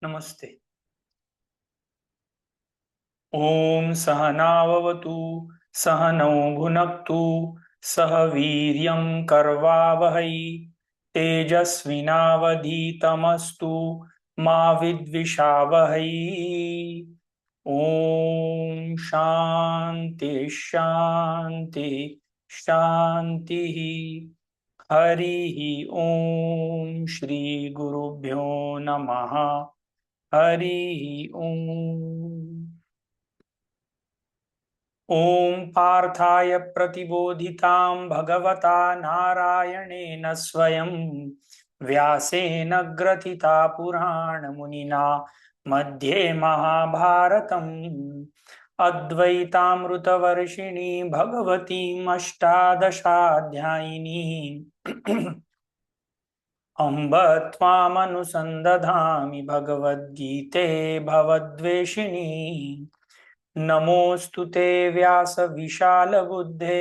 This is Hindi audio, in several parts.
नमस्ते। ओम सहनाववतु सहनौ भुनक्तु सह वीर्यं करवावहै तेजस्विनावधीतमस्तु मा विद्विषावहै। ओम शांति शांति शांति। हरि ओम श्री गुरुभ्यो नमः। हरि ओम। ॐ पार्थाय प्रतिबोधितां भगवता नारायणेन स्वयं व्यासेन ग्रथिता पुराणमुनिना मध्ये महाभारतम् अद्वैतामृतवर्षिणी भगवतीम् अष्टादशाध्यायिनी अम्ब त्वामनुसन्दधामि भगवद्गीते भवद्वेषिणी। नमोऽस्तु ते व्यास विशालबुद्धे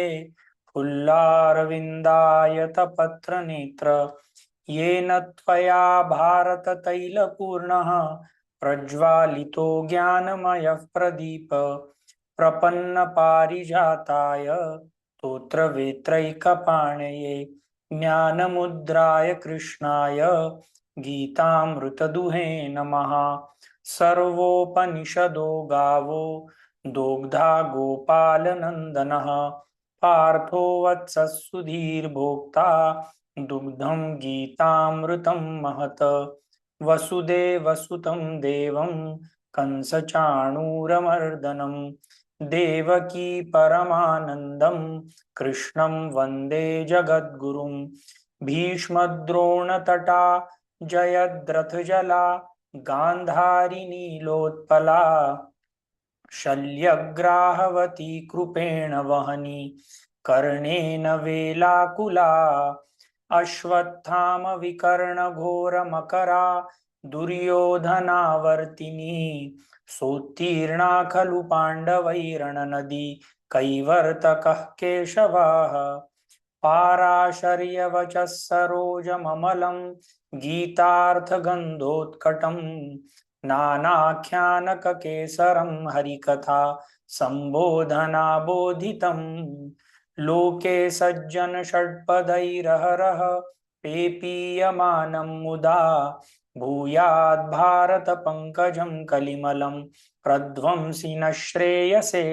फुल्लारविन्दायतपत्रनेत्र येन त्वया भारततैलपूर्णः प्रज्वालितो ज्ञानमयः प्रदीप प्रपन्नपारिजाताय स्तोत्रवेत्रैकपाणये ज्ञानमुद्राय कृष्णाय गीतामृतदुहे नमः। सर्वोपनिषदो गावो दोग्धा गोपालनन्दनः पार्थो वत्सः सुधीर्भोक्ता दुग्धं गीतामृतं महत्। वसुदेवसुतं देवं कंसचाणूरमर्दनं देवकी परमानन्दं कृष्णं वन्दे जगद्गुरुं। भीष्मद्रोणतटा जयद्रथजला गान्धारी नीलोत्पला शल्यग्राहवती कृपेण वहनी कर्णेन वेलाकुला अश्वत्थाम विकर्णघोरमकरा दुर्योधनावर्तिनी सोत्तीर्णा खलु पाण्डवैरणनदी कैवर्तकः केशवाः पाराशर्यवचः सरोजममलं गीतार्थगन्धोत्कटम् नानाख्यानककेसरं हरिकथा सम्बोधनाबोधितम्। लोके सज्जन षट्पदैरहरः पेपीयमानं मुदा भूयात् भारत पंकजं कलिमलं प्रध्वंसि न श्रेयसे।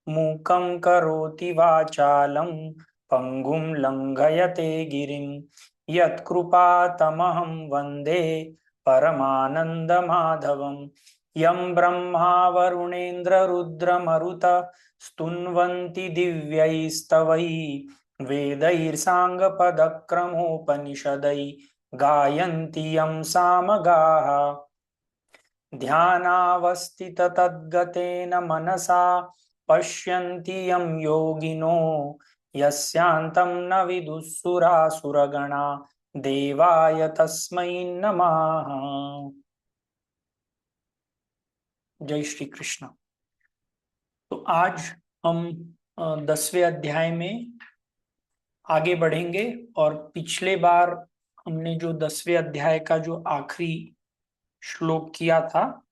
मूकं करोति वाचालं पंगुं लंघयते गिरिं यत्कृपातमहं वन्दे परमानन्दमाधवम्। यं ब्रह्मा वरुणेन्द्ररुद्रमरुत स्तुन्वन्ति दिव्यैस्तवैः वेदैर्साङ्गपदक्रमोपनिषदै गायन्ति यं सामगाः। ध्यानावस्थिततद्गतेन मनसा पश्यन्ति यं योगिनो यस्यान्तं न विदुःसुरासुरगणा देवाय तस्मै नमः। जय श्री कृष्ण। तो आज हम 10वें अध्याय में आगे बढ़ेंगे और पिछले बार हमने जो 10वें अध्याय का जो आखिरी श्लोक किया था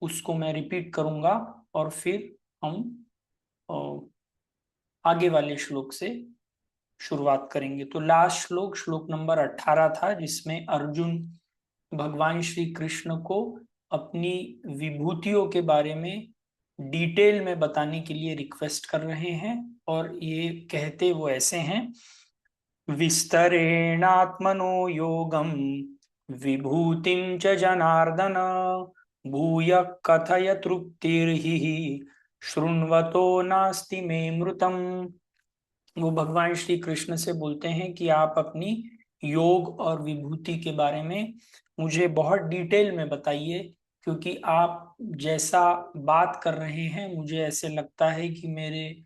उसको मैं रिपीट करूंगा और फिर हम आगे वाले श्लोक से शुरुआत करेंगे। तो लास्ट श्लोक श्लोक नंबर 18 था जिसमें अर्जुन भगवान श्री कृष्ण को अपनी विभूतियों के बारे में डिटेल में बताने के लिए रिक्वेस्ट कर रहे हैं और ये कहते वो ऐसे हैं, विस्तरेणात्मनो योगम विभूतिं च जनार्दन भूय कथय तृप्तिर्हि शृण्वतो नास्ति मे मृतम। वो भगवान श्री कृष्ण से बोलते हैं कि आप अपनी योग और विभूति के बारे में मुझे बहुत डिटेल में बताइए, क्योंकि आप जैसा बात कर रहे हैं मुझे ऐसे लगता है कि मेरे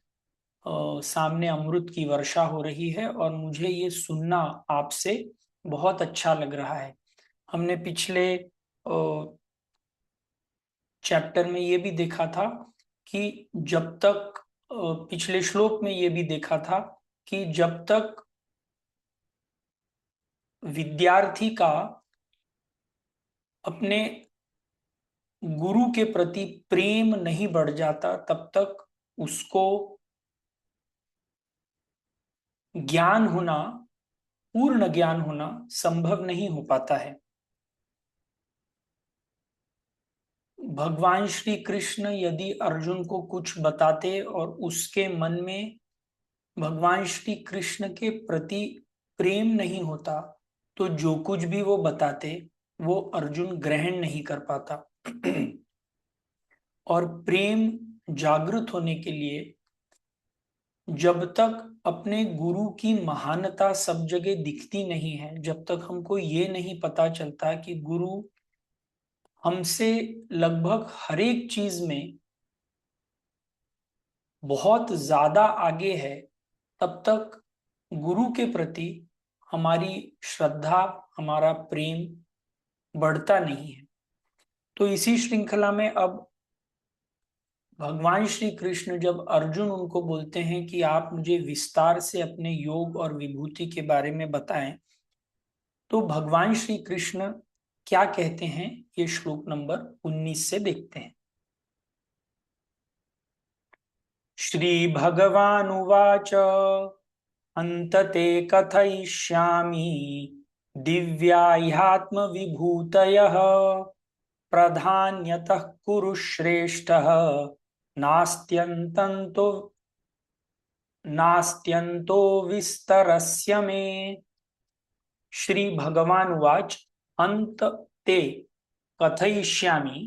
सामने अमृत की वर्षा हो रही है और मुझे ये सुनना आपसे बहुत अच्छा लग रहा है। हमने पिछले चैप्टर में ये भी देखा था कि जब तक पिछले श्लोक में ये भी देखा था कि जब तक विद्यार्थी का अपने गुरु के प्रति प्रेम नहीं बढ़ जाता, तब तक उसको ज्ञान होना, पूर्ण ज्ञान होना संभव नहीं हो पाता है। भगवान श्री कृष्ण यदि अर्जुन को कुछ बताते और उसके मन में भगवान श्री कृष्ण के प्रति प्रेम नहीं होता, तो जो कुछ भी वो बताते वो अर्जुन ग्रहण नहीं कर पाता। और प्रेम जागृत होने के लिए जब तक अपने गुरु की महानता सब जगह दिखती नहीं है, जब तक हमको ये नहीं पता चलता कि गुरु हमसे लगभग हर एक चीज में बहुत ज्यादा आगे है, तब तक गुरु के प्रति हमारी श्रद्धा, हमारा प्रेम बढ़ता नहीं है। तो इसी श्रृंखला में अब भगवान श्री कृष्ण जब अर्जुन उनको बोलते हैं कि आप मुझे विस्तार से अपने योग और विभूति के बारे में बताएं, तो भगवान श्री कृष्ण क्या कहते हैं ये श्लोक नंबर 19 से देखते हैं। श्री भगवानुवाच अंतते कथयिष्यामि दिव्या ह्यात्म विभूतयः प्रधान्यतः कुरु श्रेष्ठः नास्त्यन्तन्तो नास्त्यन्तो विस्तरस्य मे। श्री भगवान उवाच अंत ते कथयिष्यामि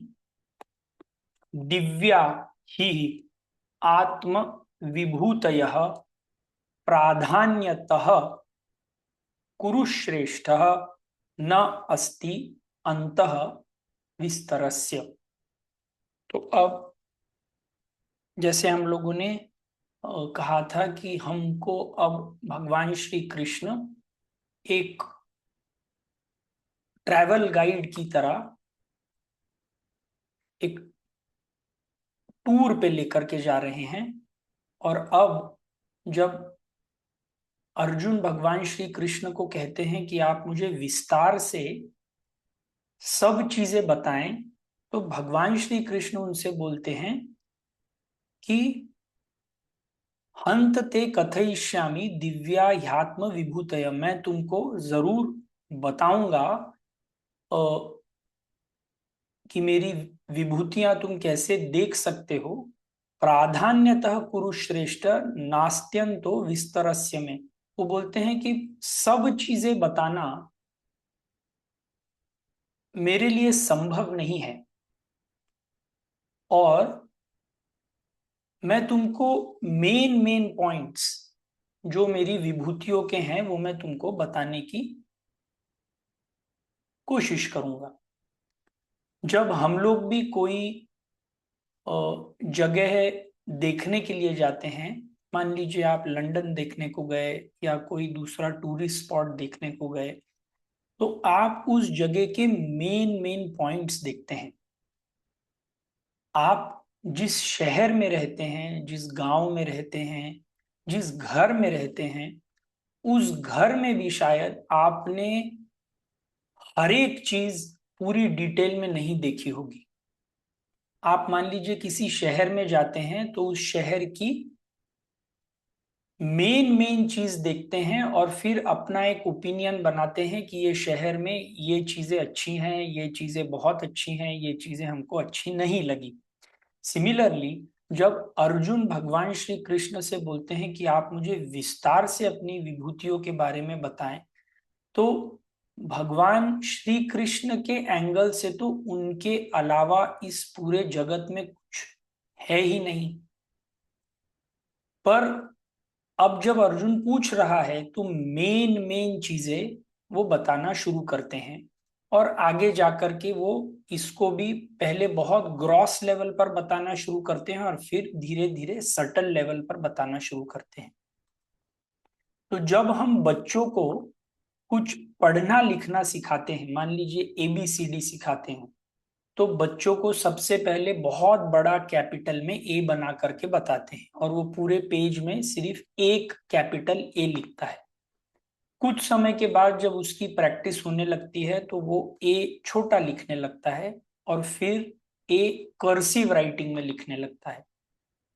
दिव्या हि आत्म विभूतयः प्राधान्यतः कुरु श्रेष्ठः न अस्ति अंतः विस्तरस्य। तो अब जैसे हम लोगों ने कहा था कि हमको अब भगवान श्री कृष्ण एक ट्रैवल गाइड की तरह एक टूर पे लेकर के जा रहे हैं। और अब जब अर्जुन भगवान श्री कृष्ण को कहते हैं कि आप मुझे विस्तार से सब चीजें बताएं, तो भगवान श्री कृष्ण उनसे बोलते हैं कि हंत ते कथयिष्यामि दिव्या ह्यात्म विभूतय, मैं तुमको जरूर बताऊंगा कि मेरी विभूतियां तुम कैसे देख सकते हो। प्राधान्यतः कुरु श्रेष्ठ नास्त्यंतो विस्तरस्य में, वो बोलते हैं कि सब चीजें बताना मेरे लिए संभव नहीं है, और मैं तुमको मेन मेन पॉइंट्स जो मेरी विभूतियों के हैं वो मैं तुमको बताने की कोशिश करूंगा। जब हम लोग भी कोई जगह देखने के लिए जाते हैं, मान लीजिए आप लंदन देखने को गए या कोई दूसरा टूरिस्ट स्पॉट देखने को गए, तो आप उस जगह के मेन मेन पॉइंट्स देखते हैं। आप जिस शहर में रहते हैं, जिस गांव में रहते हैं, जिस घर में रहते हैं, उस घर में भी शायद आपने हर एक चीज पूरी डिटेल में नहीं देखी होगी। आप मान लीजिए किसी शहर में जाते हैं तो उस शहर की मेन मेन चीज देखते हैं और फिर अपना एक ओपिनियन बनाते हैं कि ये शहर में ये चीजें अच्छी हैं, ये चीजें बहुत अच्छी हैं, ये चीजें हमको अच्छी नहीं लगी। सिमिलरली जब अर्जुन भगवान श्री कृष्ण से बोलते हैं कि आप मुझे विस्तार से अपनी विभूतियों के बारे में बताएं, तो भगवान श्री कृष्ण के एंगल से तो उनके अलावा इस पूरे जगत में कुछ है ही नहीं। पर अब जब अर्जुन पूछ रहा है तो मेन मेन चीजें वो बताना शुरू करते हैं, और आगे जाकर के वो इसको भी पहले बहुत ग्रॉस लेवल पर बताना शुरू करते हैं और फिर धीरे धीरे सटल लेवल पर बताना शुरू करते हैं। तो जब हम बच्चों को कुछ पढ़ना लिखना सिखाते हैं, मान लीजिए ABCD सिखाते हैं, तो बच्चों को सबसे पहले बहुत बड़ा कैपिटल में ए बना करके बताते हैं और वो पूरे पेज में सिर्फ एक कैपिटल ए लिखता है। कुछ समय के बाद जब उसकी प्रैक्टिस होने लगती है तो वो ए छोटा लिखने लगता है और फिर ए कर्सिव राइटिंग में लिखने लगता है।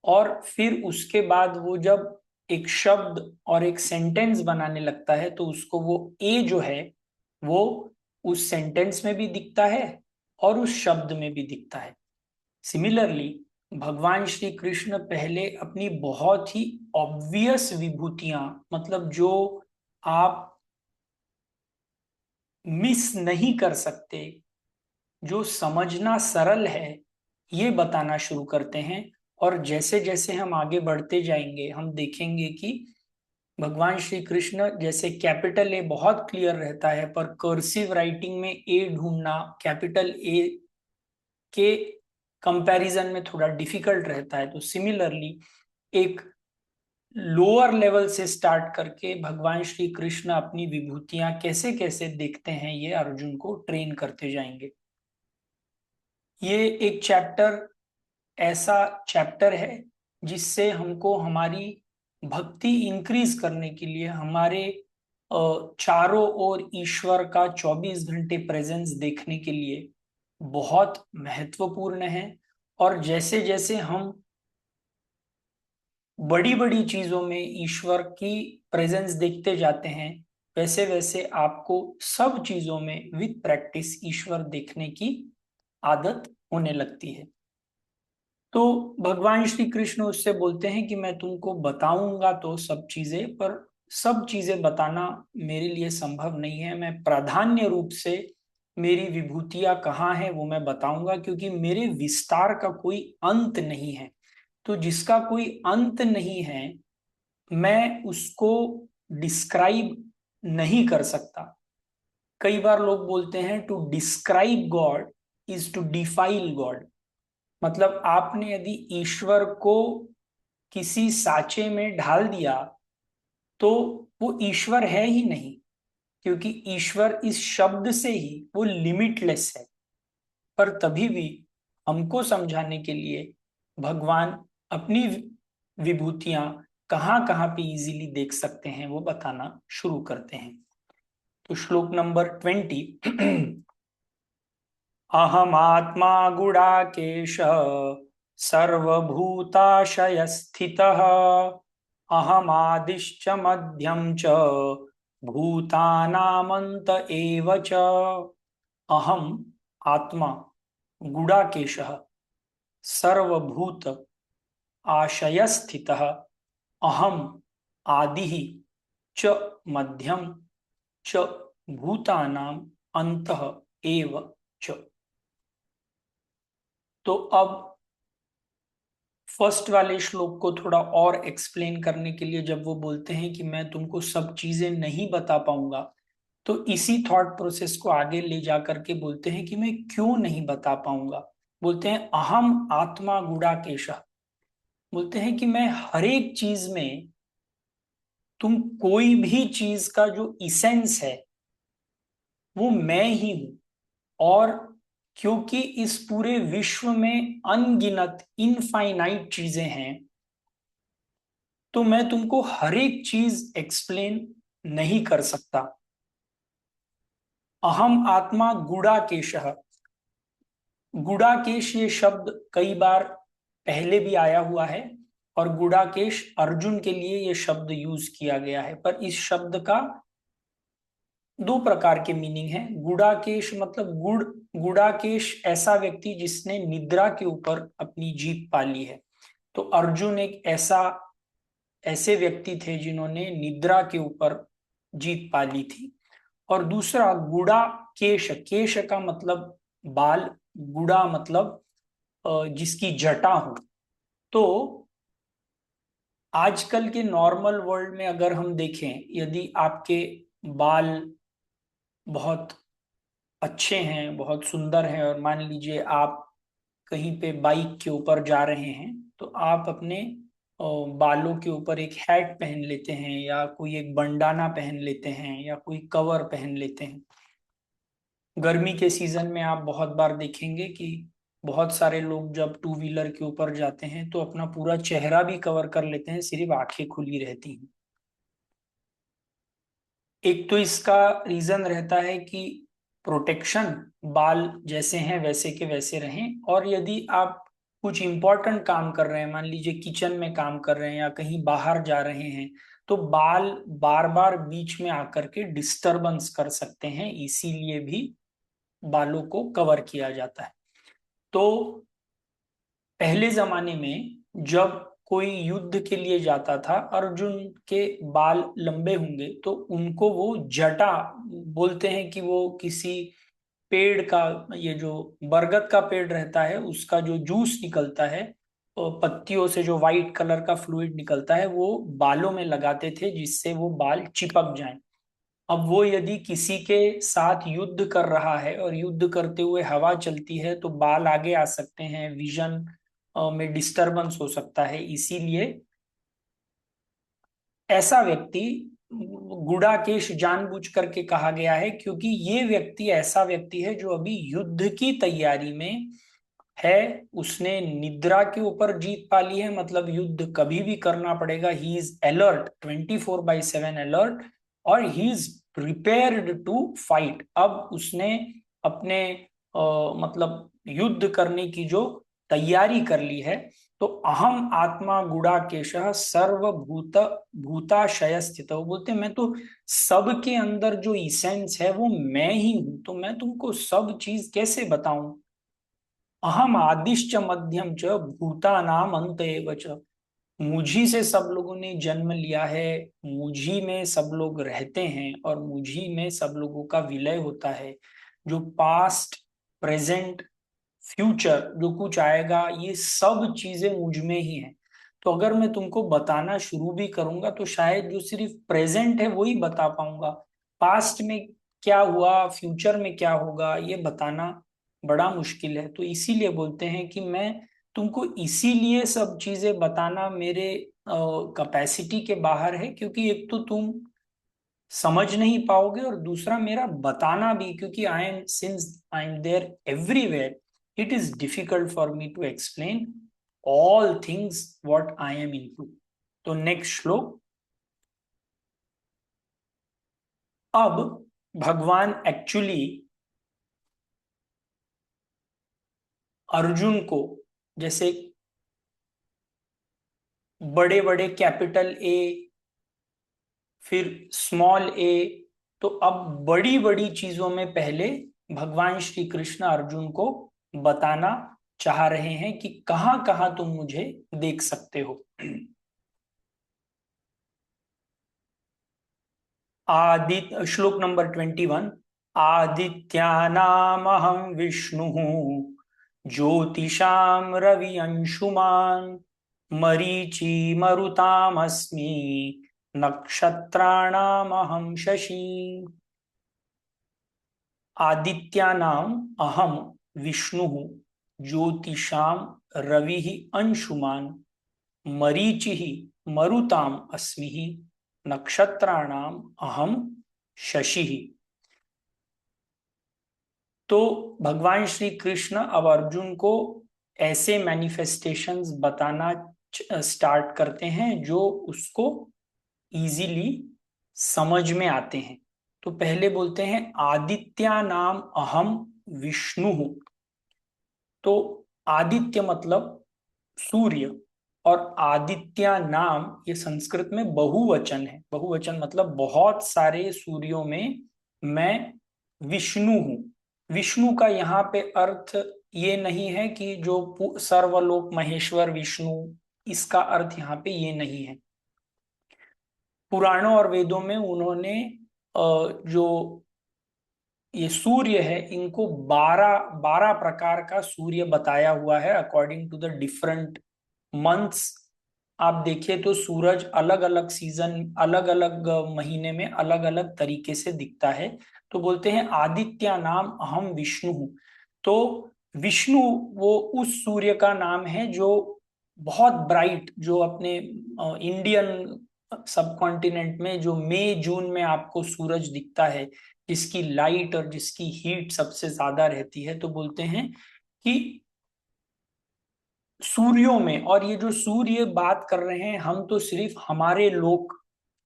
और फिर उसके बाद वो जब एक शब्द और एक सेंटेंस बनाने लगता है तो उसको वो ए जो है वो उस सेंटेंस में भी दिखता है और उस शब्द में भी दिखता है। सिमिलरली भगवान श्री कृष्ण पहले अपनी बहुत ही ऑब्वियस विभूतियां, मतलब जो आप मिस नहीं कर सकते, जो समझना सरल है, ये बताना शुरू करते हैं। और जैसे जैसे हम आगे बढ़ते जाएंगे हम देखेंगे कि भगवान श्री कृष्ण, जैसे कैपिटल ए बहुत क्लियर रहता है पर कर्सिव राइटिंग में ए ढूंढना कैपिटल ए के कंपैरिजन में थोड़ा डिफिकल्ट रहता है। तो सिमिलरली एक लोअर लेवल से स्टार्ट करके भगवान श्री कृष्ण अपनी विभूतियां कैसे कैसे देखते हैं ये अर्जुन को ट्रेन करते जाएंगे। ये एक चैप्टर ऐसा चैप्टर है जिससे हमको हमारी भक्ति इंक्रीज करने के लिए, हमारे चारों ओर ईश्वर का 24 घंटे प्रेजेंस देखने के लिए बहुत महत्वपूर्ण है। और जैसे जैसे हम बड़ी बड़ी चीजों में ईश्वर की प्रेजेंस देखते जाते हैं वैसे वैसे आपको सब चीजों में विद प्रैक्टिस ईश्वर देखने की आदत होने लगती है। तो भगवान श्री कृष्ण उससे बोलते हैं कि मैं तुमको बताऊंगा तो सब चीजें, पर सब चीजें बताना मेरे लिए संभव नहीं है। मैं प्राधान्य रूप से मेरी विभूतियां कहाँ है वो मैं बताऊंगा, क्योंकि मेरे विस्तार का कोई अंत नहीं है। तो जिसका कोई अंत नहीं है मैं उसको डिस्क्राइब नहीं कर सकता। कई बार लोग बोलते हैं to describe God is to defile God. मतलब आपने यदि ईश्वर को किसी साचे में ढाल दिया तो वो ईश्वर है ही नहीं, क्योंकि ईश्वर इस शब्द से ही वो लिमिटलेस है। पर तभी भी हमको समझाने के लिए भगवान अपनी विभूतियां कहाँ कहाँ पे इजीली देख सकते हैं वो बताना शुरू करते हैं। तो श्लोक नंबर 20 अहमात्मा गुडाकेश सर्वभूताशयस्थितः अहमादिश्च मध्यम च भूतानामंत एव च। अहम आत्मा गुडाकेशः सर्वभूत आशयस्थितः अहम आदि च मध्यम च भूतानाम अंतः एव च। तो अब फर्स्ट वाले श्लोक को थोड़ा और एक्सप्लेन करने के लिए जब वो बोलते हैं कि मैं तुमको सब चीजें नहीं बता पाऊंगा, तो इसी थॉट प्रोसेस को आगे ले जा करके बोलते हैं कि मैं क्यों नहीं बता पाऊंगा। बोलते हैं अहम आत्मा गुडाकेशः। बोलते हैं कि मैं हर एक चीज में, तुम कोई भी चीज का जो इसेंस है वो मैं ही हूं। और क्योंकि इस पूरे विश्व में अनगिनत इनफाइनाइट चीजें हैं तो मैं तुमको हर एक चीज एक्सप्लेन नहीं कर सकता। अहम आत्मा गुडाकेशः। गुडाकेश ये शब्द कई बार पहले भी आया हुआ है और गुडाकेश अर्जुन के लिए ये शब्द यूज किया गया है। पर इस शब्द का दो प्रकार के मीनिंग है। गुडाकेश मतलब गुडाकेश ऐसा व्यक्ति जिसने निद्रा के ऊपर अपनी जीत पाली है। तो अर्जुन एक ऐसे व्यक्ति थे जिन्होंने निद्रा के ऊपर जीत पाली थी। और दूसरा गुड़ा केश, केश का मतलब बाल, गुड़ा मतलब जिसकी जटा हो। तो आजकल के नॉर्मल वर्ल्ड में अगर हम देखें, यदि आपके बाल बहुत अच्छे हैं, बहुत सुंदर हैं, और मान लीजिए आप कहीं पे बाइक के ऊपर जा रहे हैं तो आप अपने बालों के ऊपर एक हैट पहन लेते हैं या कोई एक बंडाना पहन लेते हैं या कोई कवर पहन लेते हैं। गर्मी के सीजन में आप बहुत बार देखेंगे कि बहुत सारे लोग जब टू व्हीलर के ऊपर जाते हैं तो अपना पूरा चेहरा भी कवर कर लेते हैं, सिर्फ आंखें खुली रहती हैं। एक तो इसका रीजन रहता है कि प्रोटेक्शन, बाल जैसे हैं वैसे के वैसे रहें। और यदि आप कुछ इंपॉर्टेंट काम कर रहे हैं, मान लीजिए किचन में काम कर रहे हैं या कहीं बाहर जा रहे हैं, तो बाल बार बार बीच में आकर के डिस्टरबेंस कर सकते हैं, इसीलिए भी बालों को कवर किया जाता है। तो पहले जमाने में जब कोई युद्ध के लिए जाता था, अर्जुन के बाल लंबे होंगे तो उनको वो जटा बोलते हैं, कि वो किसी पेड़ का, ये जो बरगद का पेड़ रहता है उसका जो जूस निकलता है, पत्तियों से जो वाइट कलर का फ्लूइड निकलता है, वो बालों में लगाते थे जिससे वो बाल चिपक जाएं। अब वो यदि किसी के साथ युद्ध कर रहा है और युद्ध करते हुए हवा चलती है तो बाल आगे आ सकते हैं, विजन में डिस्टरबेंस हो सकता है, इसीलिए ऐसा व्यक्ति गुडाकेश जानबूझ करके कहा गया है, क्योंकि ये व्यक्ति ऐसा व्यक्ति है जो अभी युद्ध की तैयारी में है। उसने निद्रा के ऊपर जीत पा ली है, मतलब युद्ध कभी भी करना पड़ेगा, ही इज अलर्ट, 24/7 अलर्ट, और he is prepared to fight. अब उसने अपने मतलब युद्ध करने की जो तैयारी कर ली है। तो अहम आत्मा गुडाकेशः सर्वभूत भूताशय स्थित, वो बोलते हैं मैं तो सबके अंदर जो इसेंस है वो मैं ही हूं, तो मैं तुमको सब चीज कैसे बताऊं। अहम आदिश्च मध्यम च भूतानाम अंत एव च, मुझी से सब लोगों ने जन्म लिया है, मुझी में सब लोग रहते हैं और मुझी में सब लोगों का विलय होता है। जो पास्ट, प्रेजेंट, फ्यूचर जो कुछ आएगा, ये सब चीजें मुझ में ही हैं। तो अगर मैं तुमको बताना शुरू भी करूंगा तो शायद जो सिर्फ प्रेजेंट है वही बता पाऊंगा, पास्ट में क्या हुआ, फ्यूचर में क्या होगा, ये बताना बड़ा मुश्किल है। तो इसीलिए बोलते हैं कि मैं तुमको इसीलिए सब चीजें बताना मेरे कैपेसिटी के बाहर है, क्योंकि एक तो तुम समझ नहीं पाओगे और दूसरा मेरा बताना भी, क्योंकि I am, since I am there everywhere, it is difficult for me to explain all things what I am into. तो नेक्स्ट श्लोक। अब भगवान एक्चुअली अर्जुन को, जैसे बड़े बड़े कैपिटल ए, फिर स्मॉल ए, तो अब बड़ी बड़ी चीजों में पहले भगवान श्री कृष्ण अर्जुन को बताना चाह रहे हैं कि कहां कहां तुम मुझे देख सकते हो। श्लोक नंबर 21। आदित्यानामहं विष्णुः ज्योतिषां रवि अंशुमान् मरीचि मरुतामस्मि नक्षत्राणामहं शशि। आदित्यानाम अहम विष्णु ज्योतिषाम रवि अंशुमान मरीचि मरुताम अस्मि नक्षत्राणाम अहम शशि। तो भगवान श्री कृष्ण अब अर्जुन को ऐसे मैनिफेस्टेशंस बताना स्टार्ट करते हैं जो उसको इजीली समझ में आते हैं। तो पहले बोलते हैं आदित्या नाम अहम विष्णु हूं। तो आदित्य मतलब सूर्य, और आदित्य नाम ये संस्कृत में बहुवचन है। बहुवचन मतलब बहुत सारे सूर्यों में मैं विष्णु हूं। विष्णु का यहाँ पे अर्थ ये नहीं है कि जो सर्वलोक महेश्वर विष्णु, इसका अर्थ यहाँ पे ये नहीं है। पुराणों और वेदों में उन्होंने जो ये सूर्य है इनको 12 प्रकार का सूर्य बताया हुआ है, according to the different months. आप देखिए तो सूरज अलग अलग सीजन, अलग अलग महीने में अलग अलग तरीके से दिखता है। तो बोलते हैं आदित्य नाम अहम विष्णु हूं। तो विष्णु वो उस सूर्य का नाम है जो बहुत ब्राइट, जो अपने इंडियन सब कॉन्टिनेंट में जो मई जून में आपको सूरज दिखता है, जिसकी लाइट और जिसकी हीट सबसे ज्यादा रहती है। तो बोलते हैं कि सूर्यों में, और ये जो सूर्य बात कर रहे हैं हम तो सिर्फ हमारे लोक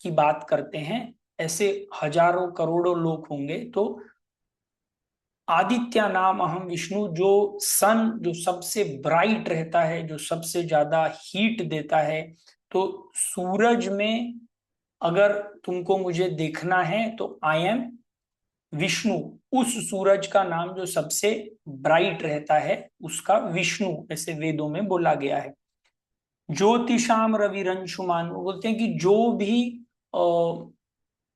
की बात करते हैं, ऐसे हजारों करोड़ों लोग होंगे। तो आदित्य नाम अहम विष्णु, जो सन जो सबसे ब्राइट रहता है, जो सबसे ज्यादा हीट देता है। तो सूरज में अगर तुमको मुझे देखना है तो आई एम विष्णु। उस सूरज का नाम जो सबसे ब्राइट रहता है उसका विष्णु, ऐसे वेदों में बोला गया है। ज्योतिषाम रविरंशुमान, वो बोलते हैं कि जो भी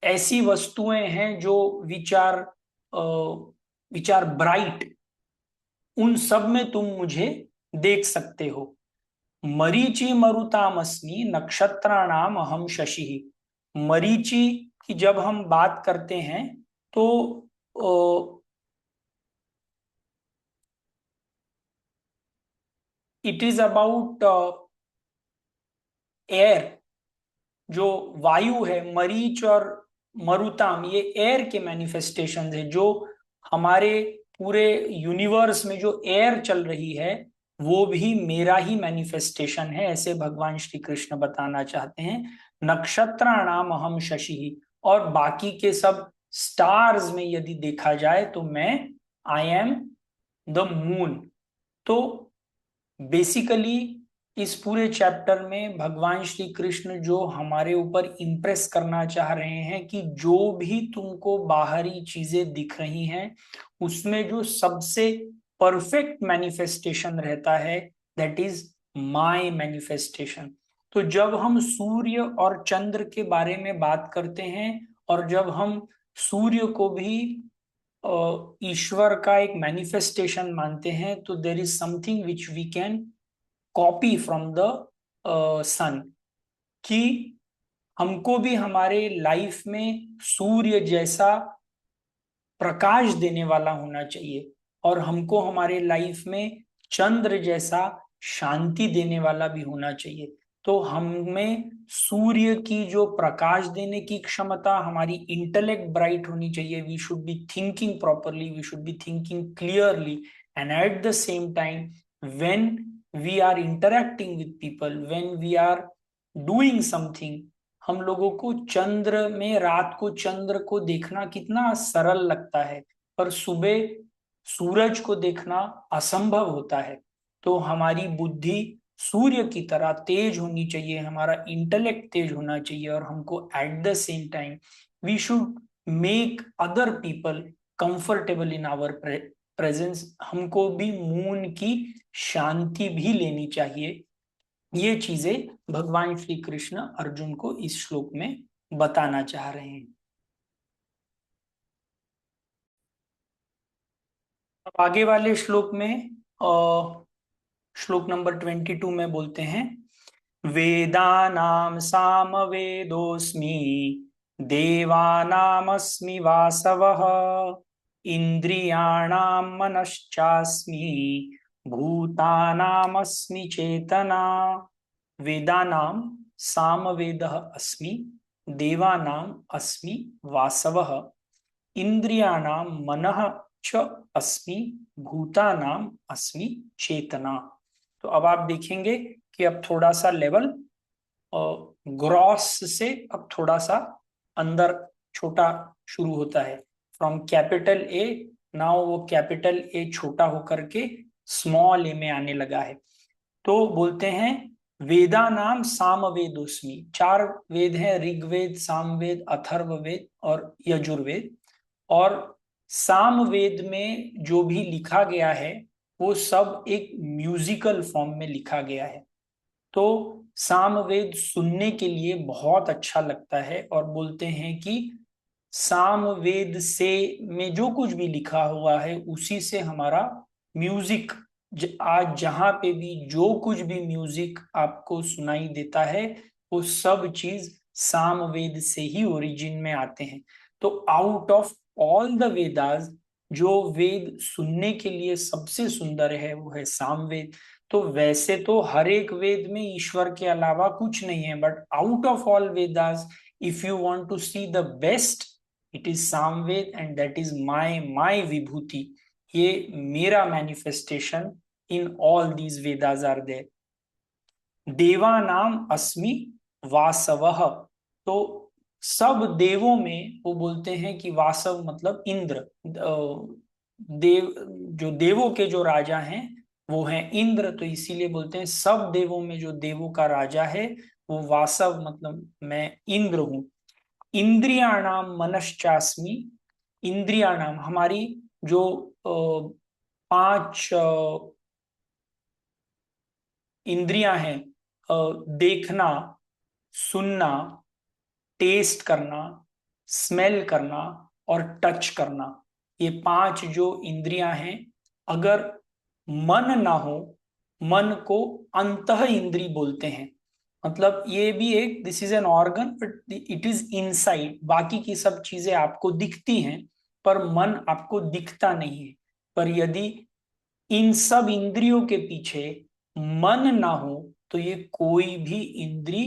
ऐसी वस्तुएं हैं जो विचार विचार ब्राइट, उन सब में तुम मुझे देख सकते हो। मरीचि मरुतामस्मि नक्षत्राणाम अहम शशि। मरीचि की जब हम बात करते हैं तो इट इज अबाउट एयर, जो वायु है। मरीच और मरुताम ये एयर के मैनिफेस्टेशन है। जो हमारे पूरे यूनिवर्स में जो एयर चल रही है वो भी मेरा ही मैनिफेस्टेशन है, ऐसे भगवान श्री कृष्ण बताना चाहते हैं। नक्षत्राणाम अहम शशि, और बाकी के सब स्टार्स में यदि देखा जाए तो मैं आई एम द मून। तो बेसिकली इस पूरे चैप्टर में भगवान श्री कृष्ण जो हमारे ऊपर इम्प्रेस करना चाह रहे हैं कि जो भी तुमको बाहरी चीजें दिख रही हैं उसमें जो सबसे परफेक्ट मैनिफेस्टेशन रहता है, दैट इज माय मैनिफेस्टेशन। तो जब हम सूर्य और चंद्र के बारे में बात करते हैं और जब हम सूर्य को भी ईश्वर का एक मैनिफेस्टेशन मानते हैं, तो there is something which we can copy from the sun, कि हमको भी हमारे लाइफ में सूर्य जैसा प्रकाश देने वाला होना चाहिए, और हमको हमारे लाइफ में चंद्र जैसा शांति देने वाला भी होना चाहिए। तो हमें सूर्य की जो प्रकाश देने की क्षमता, हमारी इंटेलेक्ट ब्राइट होनी चाहिए। We should be thinking properly, we should be thinking clearly, and at the same time when we are interacting with people, when we are doing something, हम लोगों को चंद्र में, रात को चंद्र को देखना कितना सरल लगता है, पर सुबह सूरज को देखना असंभव होता है। तो हमारी बुद्धि सूर्य की तरह तेज होनी चाहिए, हमारा इंटेलेक्ट तेज होना चाहिए, और हमको at the same time we should make other people comfortable in our presence. हमको भी मून की शांति भी लेनी चाहिए। ये चीजें भगवान श्री कृष्ण अर्जुन को इस श्लोक में बताना चाह रहे हैं। अब आगे वाले श्लोक में श्लोक नंबर 22 में बोलते हैं, वेदानाम साम वेदोस्मि देवानामस्मि वासवः इंद्रियाणां मनश्चास्मि भूतानामस्मि चेतना। वेदानाम सामवेदः अस्मि, देवानाम अस्मि वासवः, इंद्रियाणां मनः च अस्मि, भूतानाम अस्मि चेतना। तो अब आप देखेंगे कि अब थोड़ा सा लेवल ग्रॉस से अब थोड़ा सा अंदर छोटा शुरू होता है। फ्रॉम कैपिटल ए, नाउ वो कैपिटल ए छोटा होकर के स्मॉल ए में आने लगा है। तो बोलते हैं वेदा नाम सामवेदोस्मि। चार वेद हैं, ऋग्वेद, सामवेद, अथर्ववेद और यजुर्वेद। और सामवेद में जो भी लिखा गया है वो सब एक म्यूजिकल फॉर्म में लिखा गया है। तो सामवेद सुनने के लिए बहुत अच्छा लगता है, और बोलते हैं कि सामवेद से में जो कुछ भी लिखा हुआ है उसी से हमारा म्यूजिक, आज जहां पे भी जो कुछ भी म्यूजिक आपको सुनाई देता है वो सब चीज सामवेद से ही ओरिजिन में आते हैं। तो out of all the Vedas, जो वेद सुनने के लिए सबसे सुंदर है वो है सामवेद। तो वैसे तो हर एक वेद में ईश्वर के अलावा कुछ नहीं है, but out of all Vedas if you want to see the best, it is Samaveda, and that is my vibhuti. ये मेरा manifestation in all these Vedas are there. देवानाम अस्मि वासवः। तो सब देवों में वो बोलते हैं कि वासव मतलब इंद्र, देव, जो देवों के जो राजा हैं वो हैं इंद्र, तो इसीलिए बोलते हैं सब देवों में जो देवों का राजा है वो वासव, मतलब मैं इंद्र हूं। इंद्रियाणाम मनश्चास्मि, इंद्रियाणाम हमारी जो पांच इंद्रियां हैं, देखना, सुनना, टेस्ट करना, स्मेल करना और टच करना, ये पांच जो इंद्रियां हैं, अगर मन ना हो, मन को अंतः इंद्री बोलते हैं। मतलब ये भी एक, this is an organ but it is inside, बाकी की सब चीजें आपको दिखती हैं पर मन आपको दिखता नहीं है। पर यदि इन सब इंद्रियों के पीछे मन ना हो तो ये कोई भी इंद्री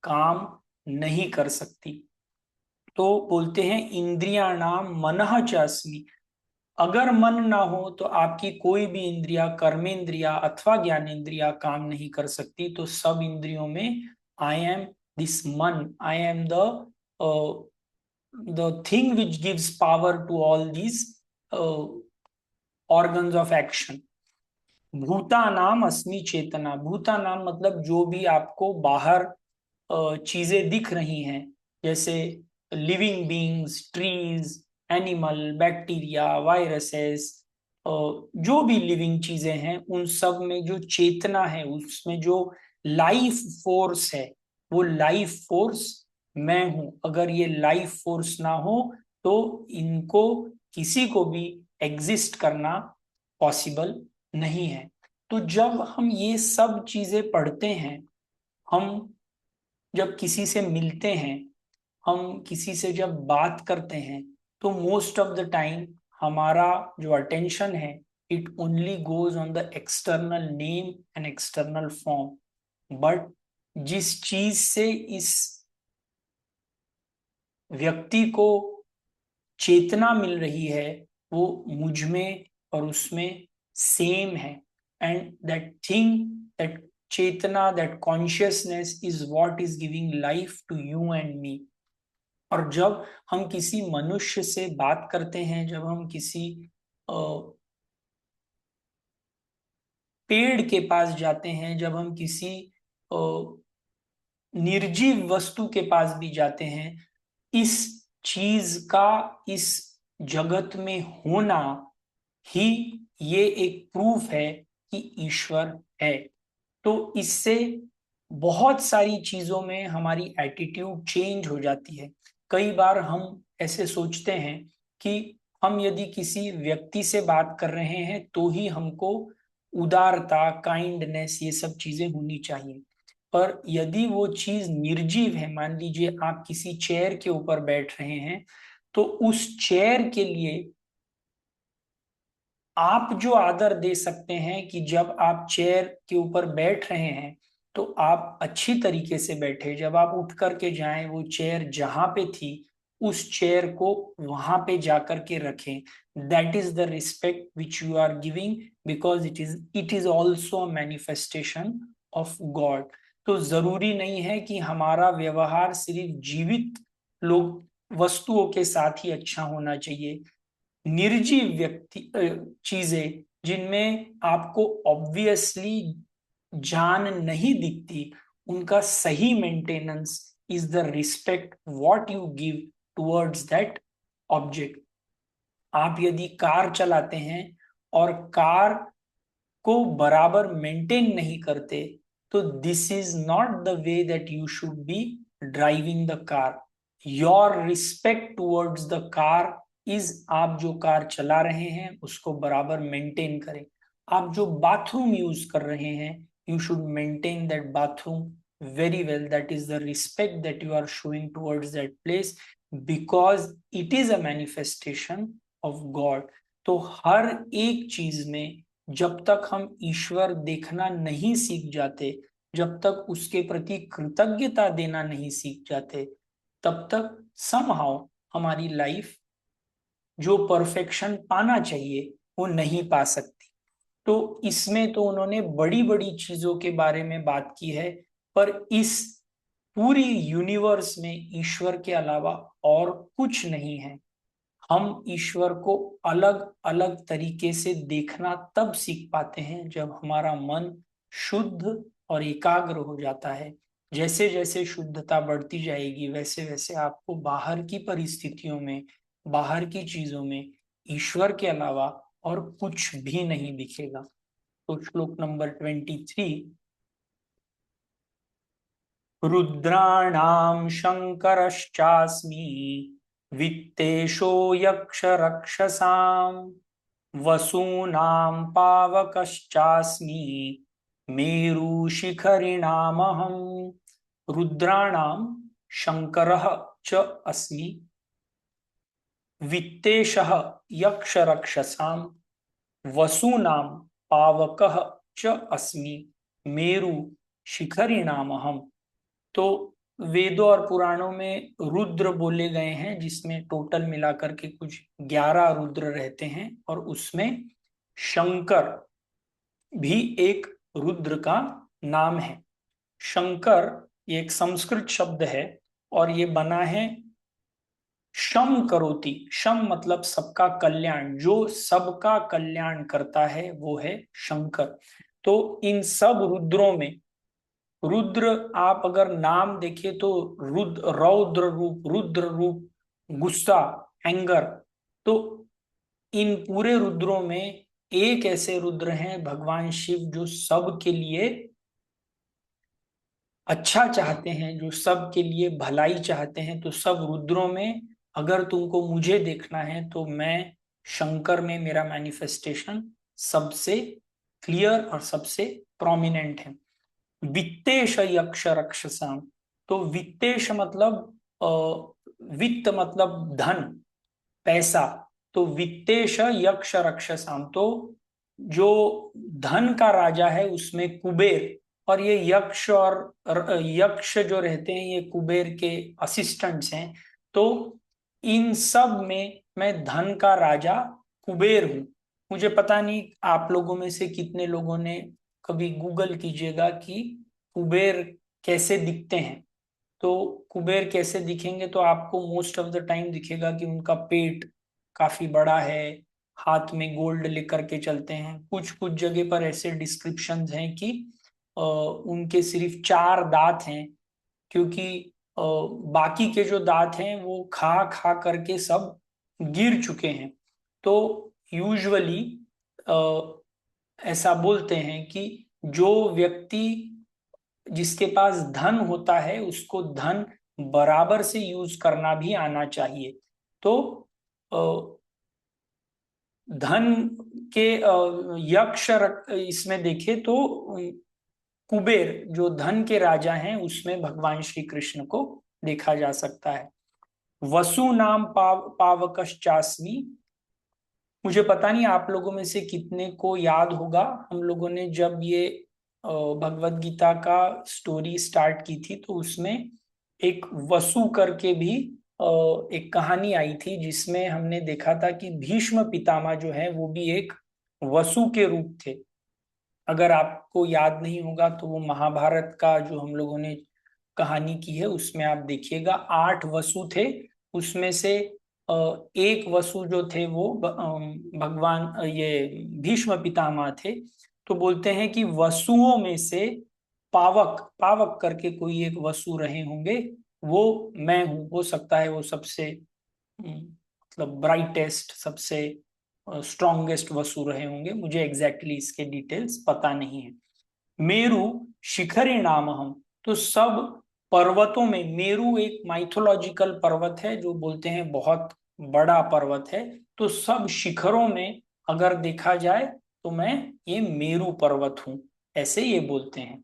काम नहीं कर सकती। तो बोलते हैं इंद्रियाणाम मनः च अस्मि, अगर मन ना हो तो आपकी कोई भी इंद्रिया, कर्मेंद्रिया अथवा ज्ञानेन्द्रिया काम नहीं कर सकती। तो सब इंद्रियों में आई am this man, I am the thing which gives power to all these organs of action. भूतानाम अस्मि चेतना, भूतानाम मतलब जो भी आपको बाहर चीजें दिख रही हैं, जैसे living beings, trees, animal, bacteria, viruses, जो भी लिविंग चीजें हैं उन सब में जो चेतना है, उसमें जो लाइफ फोर्स है, वो लाइफ फोर्स मैं हूं। अगर ये लाइफ फोर्स ना हो तो इनको किसी को भी एग्जिस्ट करना पॉसिबल नहीं है। तो जब हम ये सब चीजें पढ़ते हैं, हम जब किसी से मिलते हैं, हम किसी से जब बात करते हैं, तो मोस्ट ऑफ द टाइम हमारा जो अटेंशन है it only goes on the external name and external form. But जिस चीज से इस व्यक्ति को चेतना मिल रही है वो मुझ में और उसमें सेम है, and that thing, that chetana, that consciousness is what is giving life to you and me. और जब हम किसी मनुष्य से बात करते हैं, जब हम किसी पेड़ के पास जाते हैं, जब हम किसी अ, निर्जीव वस्तु के पास भी जाते हैं, इस चीज का इस जगत में होना ही ये एक प्रूफ है कि ईश्वर है। तो इससे बहुत सारी चीजों में हमारी एटीट्यूड चेंज हो जाती है। कई बार हम ऐसे सोचते हैं कि हम यदि किसी व्यक्ति से बात कर रहे हैं तो ही हमको उदारता, काइंडनेस, ये सब चीजें होनी चाहिए। पर यदि वो चीज निर्जीव है, मान लीजिए आप किसी चेयर के ऊपर बैठ रहे हैं, तो उस चेयर के लिए आप जो आदर दे सकते हैं कि जब आप चेयर के ऊपर बैठ रहे हैं तो आप अच्छी तरीके से बैठे, जब आप उठ करके जाएं वो चेयर जहां पे थी उस चेयर को वहां पे जाकर के रखें। That is the respect which you are giving, because it is also a manifestation of God. तो जरूरी नहीं है कि हमारा व्यवहार सिर्फ जीवित लोग, वस्तुओं के साथ ही अच्छा होना चाहिए। निर्जीव व्यक्ति, चीजें जिनमें आपको ऑब्वियसली जान नहीं दिखती, उनका सही maintenance is the respect what you give towards that object. आप यदि कार चलाते हैं और कार को बराबर मेंटेन नहीं करते, तो this is not the way that you should be driving the car. Your respect towards the car is, आप जो कार चला रहे हैं उसको बराबर मेंटेन करें। आप जो बाथरूम यूज कर रहे हैं, you should maintain that bathroom very well. That is the respect that you are showing towards that place, because it is a manifestation of God. तो हर एक चीज में जब तक हम ईश्वर देखना नहीं सीख जाते, जब तक उसके प्रति कृतज्ञता देना नहीं सीख जाते, तब तक समहाउ हमारी लाइफ जो परफेक्शन पाना चाहिए वो नहीं पा सकती। तो इसमें तो उन्होंने बड़ी बड़ी चीजों के बारे में बात की है, पर इस पूरी यूनिवर्स में ईश्वर के अलावा और कुछ नहीं है। हम ईश्वर को अलग अलग तरीके से देखना तब सीख पाते हैं जब हमारा मन शुद्ध और एकाग्र हो जाता है। जैसे जैसे शुद्धता बढ़ती जाएगी वैसे वैसे आपको बाहर की परिस्थितियों में, बाहर की चीजों में ईश्वर के अलावा और कुछ भी नहीं दिखेगा। तो श्लोक नंबर 23। रुद्राणां शंकरश्चास्मि वित्तेषो यक्ष रक्षसां वसूनां पावकश्चास्मि मेरुशिखरिणामहं। रुद्राणां शंकरः च अस्मि वित्तेषः यक्ष रक्षसां वसूनां पावकः च अस्मि मेरु शिखरिणामहं। तो वेदों और पुराणों में रुद्र बोले गए हैं, जिसमें टोटल मिलाकर के कुछ 11 रुद्र रहते हैं, और उसमें शंकर भी एक रुद्र का नाम है। शंकर ये एक संस्कृत शब्द है और ये बना है शम करोति। शम मतलब सबका कल्याण, जो सबका कल्याण करता है वो है शंकर। तो इन सब रुद्रों में रुद्र आप अगर नाम देखें तो रुद्र रूप, गुस्सा, एंगर। तो इन पूरे रुद्रों में एक ऐसे रुद्र हैं भगवान शिव जो सब के लिए अच्छा चाहते हैं, जो सब के लिए भलाई चाहते हैं। तो सब रुद्रों में अगर तुमको मुझे देखना है तो मैं शंकर में मेरा मैनिफेस्टेशन सबसे क्लियर और सबसे प्रोमिनेंट है। वित्तेश यक्ष रक्षसाम। तो वित्तेश मतलब वित्त मतलब धन, पैसा। तो वित्तेश यक्ष रक्षसाम, तो जो धन का राजा है उसमें कुबेर, और ये यक्ष और यक्ष जो रहते हैं ये कुबेर के असिस्टेंट्स हैं। तो इन सब में मैं धन का राजा कुबेर हूं। मुझे पता नहीं आप लोगों में से कितने लोगों ने कभी गूगल कीजिएगा कि कुबेर कैसे दिखते हैं। तो कुबेर कैसे दिखेंगे तो आपको मोस्ट ऑफ द टाइम दिखेगा कि उनका पेट काफी बड़ा है, हाथ में गोल्ड लेकर के चलते हैं। कुछ कुछ जगह पर ऐसे डिस्क्रिप्शंस हैं कि उनके सिर्फ 4 दांत हैं, क्योंकि बाकी के जो दांत हैं वो खा खा करके सब गिर चुके हैं। तो यूजुअली ऐसा बोलते हैं कि जो व्यक्ति जिसके पास धन होता है उसको धन बराबर से यूज करना भी आना चाहिए। तो धन के इसमें देखे तो कुबेर जो धन के राजा हैं उसमें भगवान श्री कृष्ण को देखा जा सकता है। वसु नाम पावकश्चास्मि। मुझे पता नहीं आप लोगों में से कितने को याद होगा, हम लोगों ने जब ये भगवत गीता का स्टोरी स्टार्ट की थी तो उसमें एक वसु करके भी एक कहानी आई थी, जिसमें हमने देखा था कि भीष्म पितामह जो है वो भी एक वसु के रूप थे। अगर आपको याद नहीं होगा तो वो महाभारत का जो हम लोगों ने कहानी की है उसमें आप देखिएगा 8 वसु थे। उसमें से एक वसु जो थे वो भगवान ये भीष्म पितामह थे। तो बोलते हैं कि वसुओं में से पावक पावक करके कोई एक वसु रहे होंगे, वो मैं हूं। हो सकता है वो सबसे मतलब ब्राइटेस्ट, सबसे स्ट्रॉन्गेस्ट वसु रहे होंगे। मुझे एग्जैक्टली इसके डिटेल्स पता नहीं है। मेरु शिखरी नाम हम। तो सब पर्वतों में मेरु एक माइथोलॉजिकल पर्वत है जो बोलते हैं बहुत बड़ा पर्वत है। तो सब शिखरों में अगर देखा जाए तो मैं ये मेरु पर्वत हूं, ऐसे ये बोलते हैं।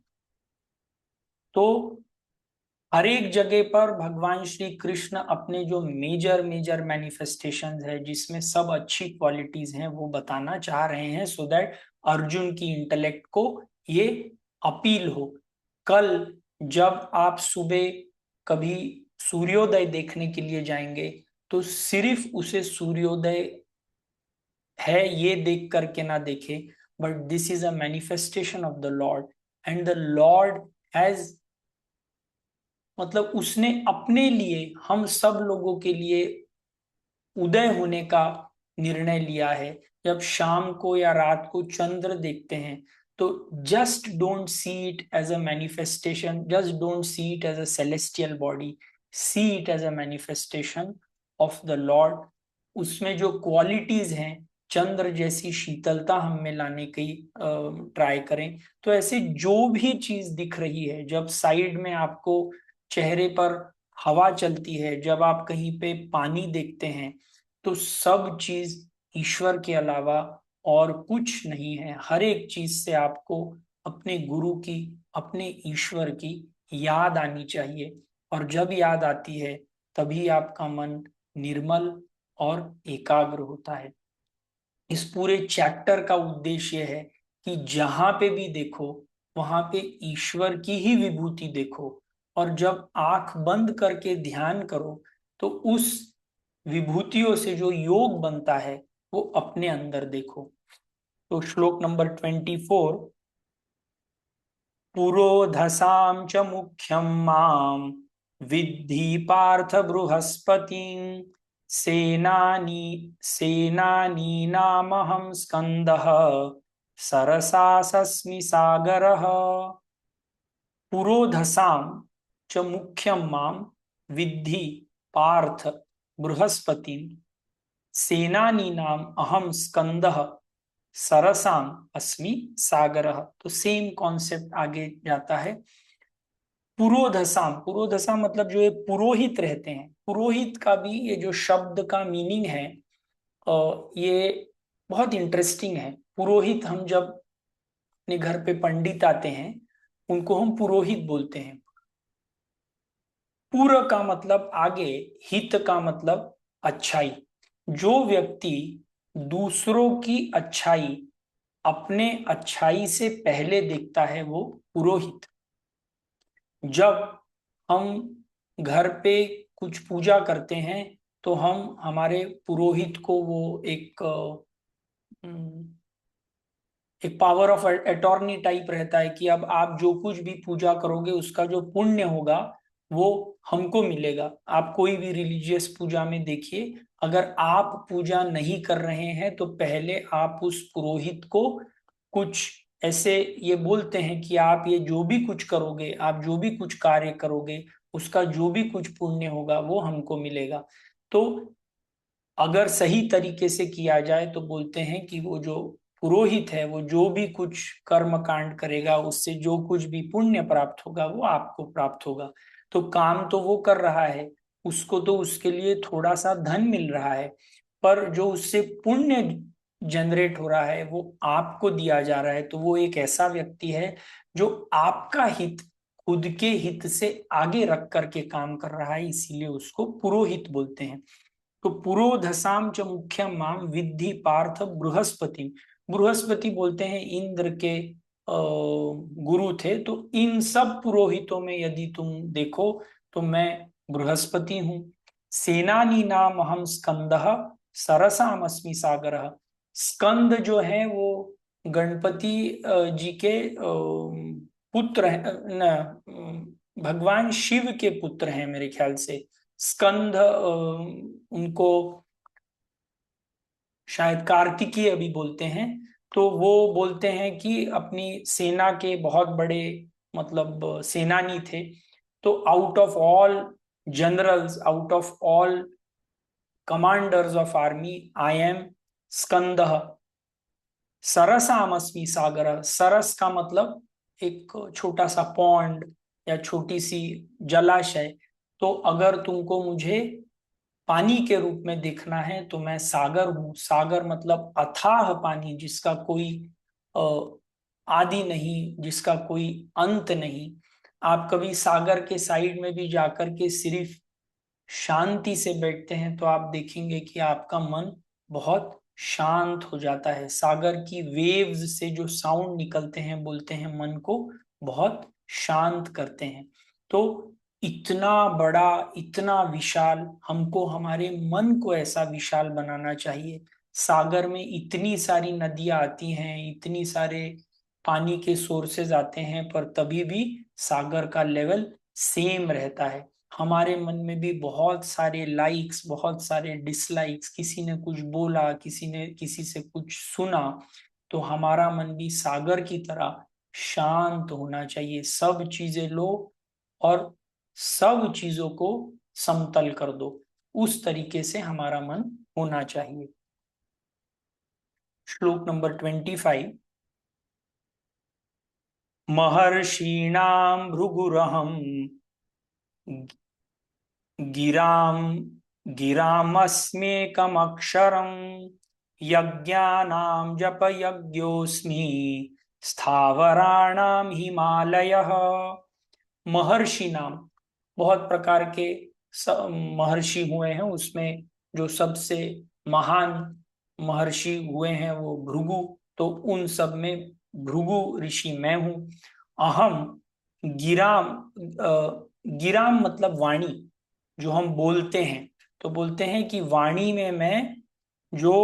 तो हर एक जगह पर भगवान श्री कृष्ण अपने जो मेजर मेजर मैनिफेस्टेशंस है जिसमें सब अच्छी क्वालिटीज हैं वो बताना चाह रहे हैं, सो दैट अर्जुन की इंटेलेक्ट को ये अपील हो। कल जब आप सुबह कभी सूर्योदय देखने के लिए जाएंगे तो सिर्फ उसे सूर्योदय है ये देख करके ना देखे, but this is a manifestation of the Lord, and the Lord has, मतलब उसने अपने लिए हम सब लोगों के लिए उदय होने का निर्णय लिया है, जब शाम को या रात को चंद्र देखते हैं, तो just don't see it as a manifestation, just don't see it as a celestial body, see it as a manifestation of the Lord. उसमें जो क्वालिटीज हैं, चंद्र जैसी शीतलता हम में लाने की ट्राई करें। तो ऐसे जो भी चीज दिख रही है, जब साइड में आपको चेहरे पर हवा चलती है, जब आप कहीं पे पानी देखते हैं, तो सब चीज ईश्वर के अलावा और कुछ नहीं है। हर एक चीज से आपको अपने गुरु की, अपने ईश्वर की याद आनी चाहिए, और जब याद आती है तभी आपका मन निर्मल और एकाग्र होता है। इस पूरे चैप्टर का उद्देश्य है कि जहां पे भी देखो वहां पे ईश्वर की ही विभूति देखो, और जब आंख बंद करके ध्यान करो तो उस विभूतियों से जो योग बनता है वो अपने अंदर देखो। तो श्लोक नंबर 24, पुरोधसां च मुख्यम माम विद्धि पार्थ बृहस्पतिं सेनानी सेनानीनामहं स्कंदः सरसासस्मि सागरः। पुरोधसां च मुख्यम माम विद्धि पार्थ बृहस्पतिं सेनानीनाम अहम स्कंदः सरसाम अस्मि सागरः। तो सेम कॉन्सेप्ट आगे जाता है। पुरोधसाम, पुरोधसा मतलब जो ये पुरोहित रहते हैं, पुरोहित का भी ये जो शब्द का मीनिंग है, ये बहुत इंटरेस्टिंग है। पुरोहित, हम जब अपने घर पे पंडित आते हैं उनको हम पुरोहित बोलते हैं। पूर्व का मतलब आगे, हित का मतलब अच्छाई। जो व्यक्ति दूसरों की अच्छाई अपने अच्छाई से पहले देखता है वो पुरोहित। जब हम घर पे कुछ पूजा करते हैं तो हम हमारे पुरोहित को वो एक पावर ऑफ अटॉर्नी टाइप रहता है कि अब आप जो कुछ भी पूजा करोगे उसका जो पुण्य होगा वो हमको मिलेगा। आप कोई भी रिलीजियस पूजा में देखिए, अगर आप पूजा नहीं कर रहे हैं तो पहले आप उस पुरोहित को कुछ ऐसे ये बोलते हैं कि आप ये जो भी कुछ करोगे, आप जो भी कुछ कार्य करोगे, उसका जो भी कुछ पुण्य होगा वो हमको मिलेगा। तो अगर सही तरीके से किया जाए तो बोलते हैं कि वो जो पुरोहित है वो जो भी कुछ कर्म कांड करेगा उससे जो कुछ भी पुण्य प्राप्त होगा वो आपको प्राप्त होगा। तो काम तो वो कर रहा है, उसको तो उसके लिए थोड़ा सा धन मिल रहा है, पर जो उससे पुण्य जनरेट हो रहा है वो आपको दिया जा रहा है। तो वो एक ऐसा व्यक्ति है जो आपका हित खुद के हित से आगे रख करके काम कर रहा है, इसीलिए उसको पुरोहित बोलते हैं। तो पुरोधसाम च मुख्यम माम विद्धि पार्थ बृहस्पति। बृहस्पति बोलते हैं इंद्र के गुरु थे। तो इन सब पुरोहितों में यदि तुम देखो तो मैं बृहस्पति हूँ। सेनानी नाम हम स्कंदः सरसाम अस्मि सागरः। स्कंद जो है वो गणपति जी के पुत्र हैं, भगवान शिव के पुत्र हैं मेरे ख्याल से। स्कंद उनको शायद कार्तिकीय भी बोलते हैं। तो वो बोलते हैं कि अपनी सेना के बहुत बड़े मतलब सेनानी थे। तो out of all generals, out of all commanders of army, I am Skanda सरसामस्मि सागर। सरस का मतलब एक छोटा सा पॉन्ड या छोटी सी जलाशय। तो अगर तुमको मुझे पानी के रूप में देखना है तो मैं सागर हूँ। सागर मतलब अथाह पानी, जिसका कोई आदि नहीं, जिसका कोई अंत नहीं। आप कभी सागर के साइड में भी जाकर के सिर्फ शांति से बैठते हैं तो आप देखेंगे कि आपका मन बहुत शांत हो जाता है। सागर की वेव्स से जो साउंड निकलते हैं बोलते हैं मन को बहुत शांत करते हैं। तो इतना बड़ा, इतना विशाल, हमको हमारे मन को ऐसा विशाल बनाना चाहिए। सागर में इतनी सारी नदियां आती हैं, इतनी सारे पानी के सोर्सेज आते हैं, पर तभी भी सागर का लेवल सेम रहता है। हमारे मन में भी बहुत सारे लाइक्स, बहुत सारे डिसलाइक्स, किसी ने कुछ बोला, किसी ने किसी से कुछ सुना, तो हमारा मन भी सागर की तरह शांत होना चाहिए। सब चीजें लो और सब चीजों को समतल कर दो, उस तरीके से हमारा मन होना चाहिए। श्लोक नंबर 25। महर्षीणाम भृगुरहम गिराम गिरामस्म्येकमक्षरं यज्ञानां जपयज्ञोऽस्मि स्थावराणां हिमालयः। महर्षि नाम, बहुत प्रकार के महर्षि हुए हैं, उसमें जो सबसे महान महर्षि हुए हैं वो भृगु, तो उन सब में भृगु ऋषि मैं हूं। अहम गिराम, गिराम मतलब वाणी, जो हम बोलते हैं, तो बोलते हैं कि वाणी में मैं जो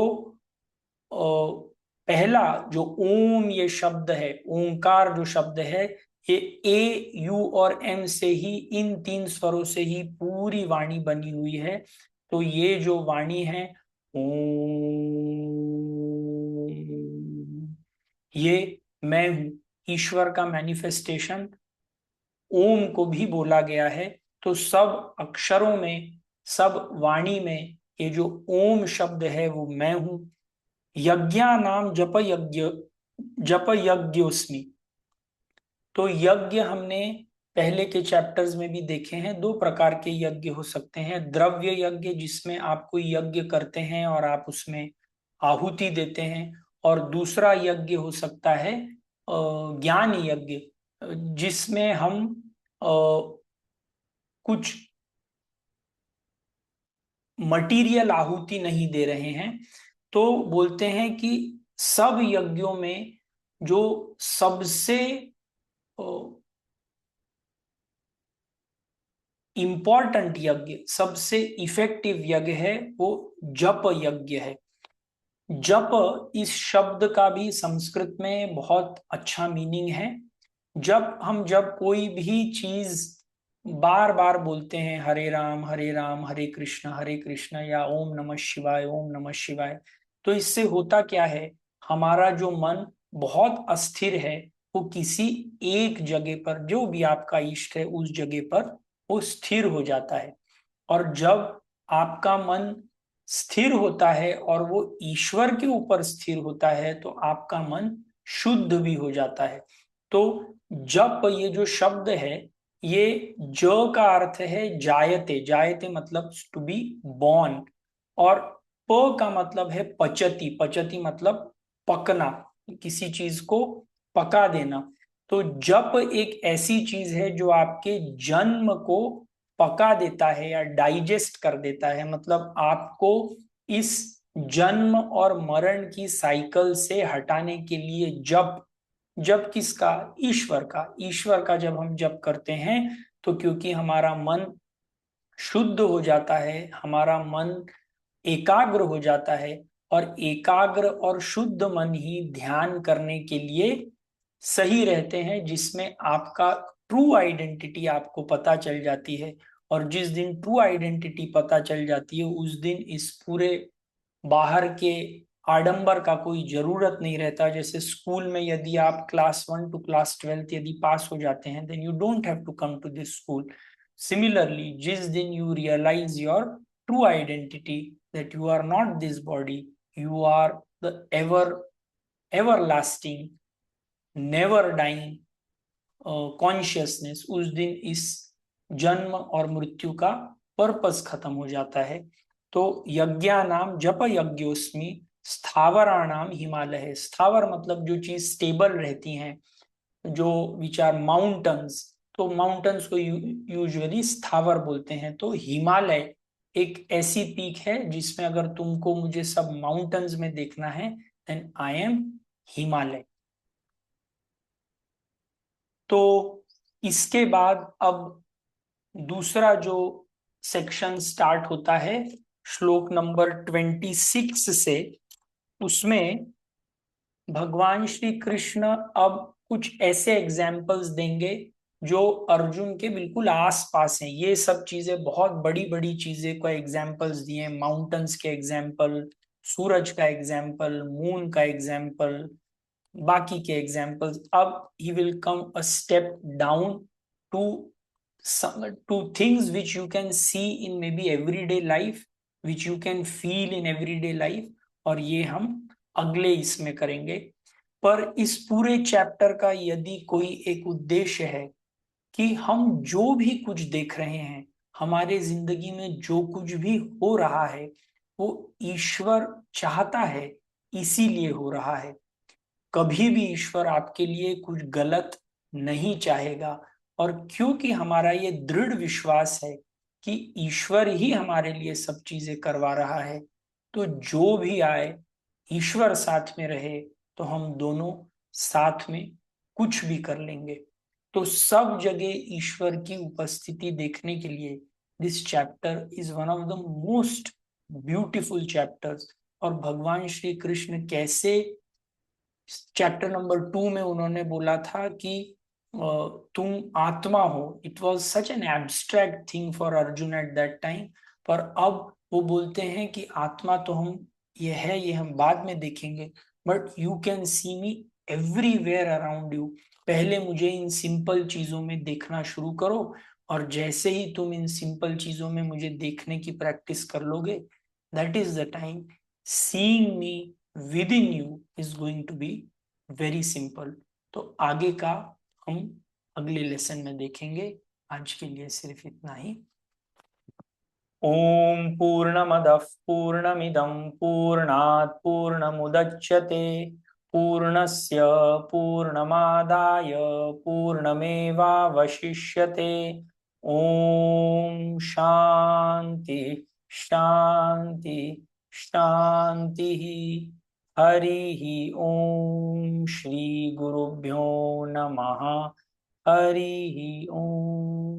पहला जो ओम ये शब्द है, ओंकार जो शब्द है, ये ए यू और एम से ही, इन तीन स्वरों से ही पूरी वाणी बनी हुई है। तो ये जो वाणी है ओम, ये मैं हूं। ईश्वर का मैनिफेस्टेशन ओम को भी बोला गया है। तो सब अक्षरों में, सब वाणी में ये जो ओम शब्द है वो मैं हूं। यज्ञा नाम जप यज्ञोस्मि। तो यज्ञ हमने पहले के चैप्टर्स में भी देखे हैं, दो प्रकार के यज्ञ हो सकते हैं। द्रव्य यज्ञ, जिसमें आप कोई यज्ञ करते हैं और आप उसमें आहुति देते हैं, और दूसरा यज्ञ हो सकता है ज्ञान यज्ञ, जिसमें हम कुछ मटीरियल आहुति नहीं दे रहे हैं। तो बोलते हैं कि सब यज्ञों में जो सबसे इंपॉर्टेंट यज्ञ, सबसे इफेक्टिव यज्ञ है वो जप यज्ञ है। जप, इस शब्द का भी संस्कृत में बहुत अच्छा मीनिंग है। जब कोई भी चीज बार बार बोलते हैं, हरे राम हरे कृष्ण, या ओम नमः शिवाय, तो इससे होता क्या है, हमारा जो मन बहुत अस्थिर है वो किसी एक जगह पर, जो भी आपका इष्ट है उस जगह पर वो स्थिर हो जाता है। और जब आपका मन स्थिर होता है और वो ईश्वर के ऊपर स्थिर होता है, तो आपका मन शुद्ध भी हो जाता है। तो जप, ये जो शब्द है, ये ज का अर्थ है जायते, जायते मतलब टू बी बॉर्न, और प का मतलब है पचति, पचति मतलब पकना, किसी चीज को पका देना। तो जप एक ऐसी चीज है जो आपके जन्म को पका देता है या डाइजेस्ट कर देता है, मतलब आपको इस जन्म और मरण की साइकिल से हटाने के लिए जप, जप किसका, ईश्वर का, ईश्वर का जब हम जप करते हैं, तो क्योंकि हमारा मन शुद्ध हो जाता है, हमारा मन एकाग्र हो जाता है, और एकाग्र और शुद्ध मन ही ध्यान करने के लिए सही रहते हैं, जिसमें आपका ट्रू आइडेंटिटी आपको पता चल जाती है। और जिस दिन ट्रू आइडेंटिटी पता चल जाती है, उस दिन इस पूरे बाहर के आडंबर का कोई जरूरत नहीं रहता। जैसे स्कूल में यदि आप क्लास 1 टू क्लास 12 यदि पास हो जाते हैं, then you don't have to come to this school. Similarly, जिस दिन you realise your true identity, that you are not this body, you are the everlasting, never dying consciousness, उस दिन इस जन्म और मृत्यु का पर्पस खत्म हो जाता है। तो यज्ञानाम जप यज्ञोस्मि स्थावराणाम हिमालय। स्थावर मतलब जो चीज स्टेबल रहती हैं, जो विच आर माउंटन्स, तो माउंटन्स को यूजुअली स्थावर बोलते हैं। तो हिमालय एक ऐसी पीक है जिसमें अगर तुमको मुझे सब माउंटन्स में देखना है, देन आई एम हिमालय। तो इसके बाद अब दूसरा जो सेक्शन स्टार्ट होता है श्लोक नंबर 26 से, उसमें भगवान श्री कृष्ण अब कुछ ऐसे एग्जाम्पल्स देंगे जो अर्जुन के बिल्कुल आस पास हैं। ये सब चीजें बहुत बड़ी बड़ी चीजें को एग्जाम्पल्स दिए, माउंटेन्स के एग्जाम्पल, सूरज का एग्जाम्पल, मून का एग्जाम्पल, बाकी के एग्जाम्पल्स। अब he will come a step down to two things which you can see in maybe everyday life, which you can feel in everyday life, और ये हम अगले इसमें करेंगे। पर इस पूरे चैप्टर का यदि कोई एक उद्देश्य है कि हम जो भी कुछ देख रहे हैं, हमारे जिंदगी में जो कुछ भी हो रहा है, वो ईश्वर चाहता है, इसीलिए हो रहा है। कभी भी ईश्वर आपके लिए कुछ गलत नहीं चाहेगा। और क्योंकि हमारा ये दृढ़ विश्वास है कि ईश्वर ही हमारे लिए सब चीजें करवा रहा है, तो जो भी आए, ईश्वर साथ में रहे, तो हम दोनों साथ में कुछ भी कर लेंगे। तो सब जगह ईश्वर की उपस्थिति देखने के लिए this chapter is one of the most beautiful chapters. और भगवान श्री कृष्ण कैसे चैप्टर नंबर 2 में उन्होंने बोला था कि तुम आत्मा हो। It was such an abstract thing for Arjun at that time. पर अब वो बोलते हैं कि आत्मा तो हम ये है, ये हम बाद में देखेंगे, but you can C me everywhere around you. पहले मुझे इन सिंपल चीजों में देखना शुरू करो, और जैसे ही तुम इन सिंपल चीजों में मुझे देखने की प्रैक्टिस कर लोगे, that is the time seeing me within you is going to be very simple। तो आगे का हम अगले लेसन में देखेंगे। आज के लिए सिर्फ इतना ही। ओम पूर्णमदः पूर्णमिदं पूर्णात् पूर्णमुदच्यते पूर्णस्य पूर्णमादाय पूर्णमेवावशिष्यते। ओम शांति शांति शांति। हरि ओम। श्री गुरुभ्यो नमः। हरि ओम।